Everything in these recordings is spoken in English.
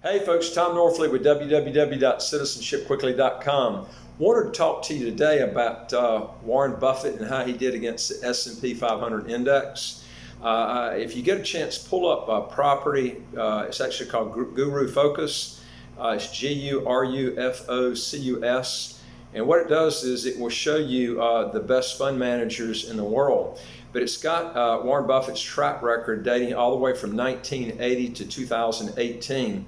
Hey folks, Tom Norfleet with www.citizenshipquickly.com. Wanted to talk to you today about Warren Buffett and how he did against the SP 500 index. If you get a chance, pull up property. It's actually called Guru Focus. It's GURUFOCUS. And what it does is it will show you the best fund managers in the world. But it's got Warren Buffett's track record dating all the way from 1980 to 2018.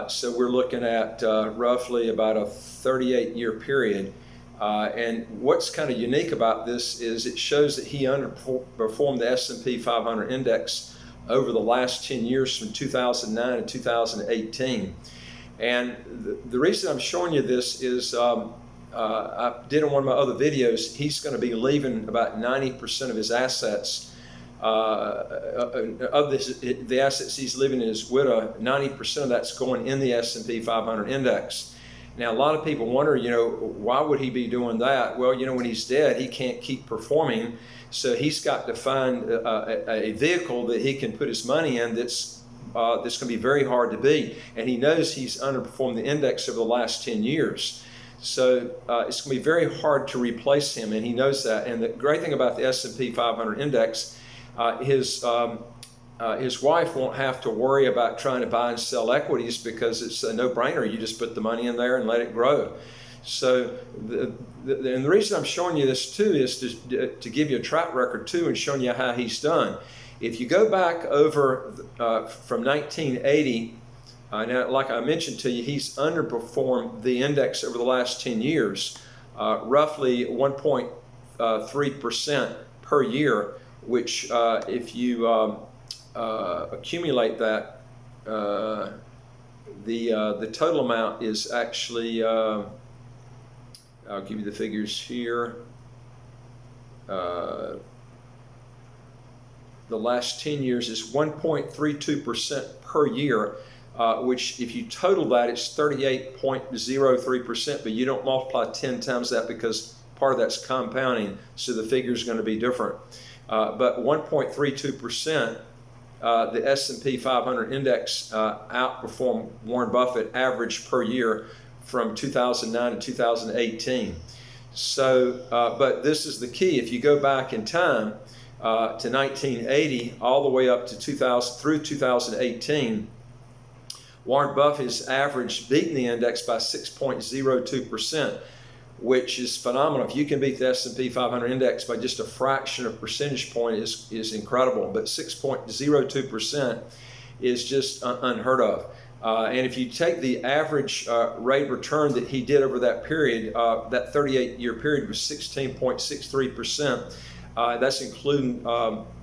So we're looking at roughly about a 38-year period. And what's kind of unique about this is it shows that he underperformed the S&P 500 index over the last 10 years from 2009 to 2018. And the reason I'm showing you this is I did in one of my other videos, he's going to be leaving about 90% of his assets. The assets he's leaving in his widow, 90% of that's going in the S&P 500 index. Now, a lot of people wonder, why would he be doing that? Well, when he's dead, he can't keep performing. So he's got to find a vehicle that he can put his money in that's going to be very hard to beat. And he knows he's underperformed the index over the last 10 years. So it's going to be very hard to replace him, and he knows that. And the great thing about the S&P 500 index, his wife won't have to worry about trying to buy and sell equities because it's a no-brainer. You just put the money in there and let it grow. So and the reason I'm showing you this too is to give you a track record too and showing you how he's done. If you go back over from 1980, now, like I mentioned to you, he's underperformed the index over the last 10 years, roughly 1.3% per year, which if you accumulate that, the total amount is actually, I'll give you the figures here. The last 10 years is 1.32% per year. Which if you total that, it's 38.03%, but you don't multiply 10 times that because part of that's compounding, so the figure is going to be different. But 1.32%, the S&P 500 index outperformed Warren Buffett average per year from 2009 to 2018. So, but this is the key. If you go back in time to 1980 all the way up to 2000 through 2018, Warren Buffett has averaged beating the index by 6.02%, which is phenomenal. If you can beat the S&P 500 index by just a fraction of a percentage point is incredible, but 6.02% is just unheard of. And if you take the average rate return that he did over that period, that 38-year period was 16.63%. That's including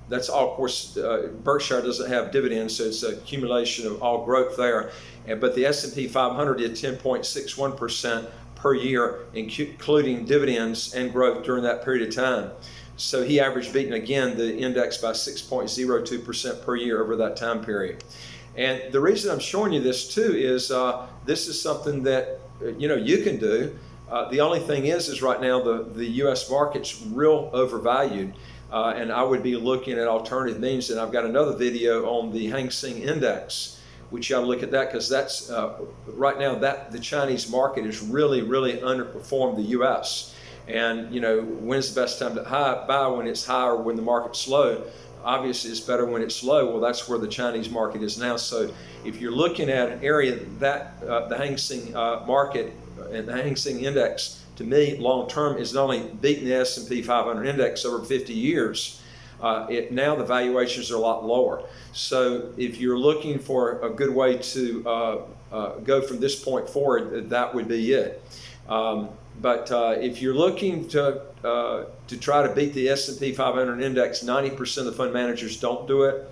that's all, of course, Berkshire doesn't have dividends, so it's an accumulation of all growth there. But the S&P 500 did 10.61% per year, including dividends and growth during that period of time. So he averaged beating, again, the index by 6.02% per year over that time period. And the reason I'm showing you this, too, is this is something that, you can do. The only thing is right now the U.S. market's real overvalued. And I would be looking at alternative means, and I've got another video on the Hang Seng Index, which you ought to look at that because that's right now that the Chinese market is really underperformed the U.S. And when's the best time to buy? When it's high or when the market's low? Obviously, it's better when it's low. Well, that's where the Chinese market is now. So if you're looking at an area that the Hang Seng market and the Hang Seng Index, to me, long term, is not only beating the S&P 500 index over 50 years, now the valuations are a lot lower. So if you're looking for a good way to go from this point forward, that would be it. But if you're looking to try to beat the S&P 500 index, 90% of the fund managers don't do it.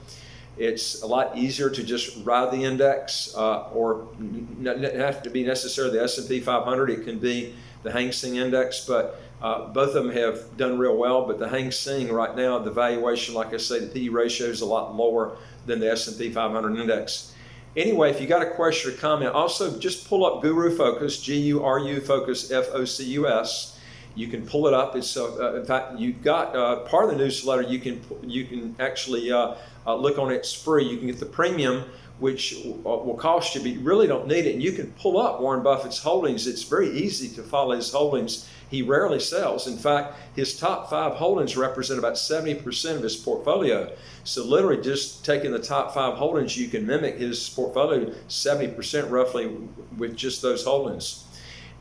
It's a lot easier to just ride the index, or not have to be necessarily the S&P 500. It can be the Hang Seng Index, but both of them have done real well. But the Hang Seng right now, the valuation, like I say, the P/E ratio is a lot lower than the S&P 500 Index. Anyway, if you got a question or comment, also just pull up Guru Focus, G-U-R-U Focus, F-O-C-U-S. You can pull it up. It's in fact, you've got part of the newsletter. You can actually look on it. It's free. You can get the premium, which will cost you, but you really don't need it. And you can pull up Warren Buffett's holdings. It's very easy to follow his holdings. He rarely sells. In fact, his top 5 holdings represent about 70% of his portfolio. So literally just taking the top 5 holdings, you can mimic his portfolio 70% roughly with just those holdings.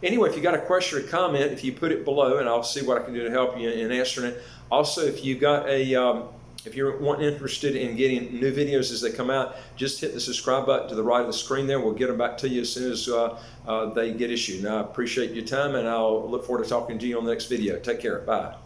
Anyway, if you got a question or comment, if you put it below, and I'll see what I can do to help you in answering it. Also, if you got if you're interested in getting new videos as they come out, just hit the subscribe button to the right of the screen there. We'll get them back to you as soon as they get issued. And I appreciate your time, and I'll look forward to talking to you on the next video. Take care. Bye.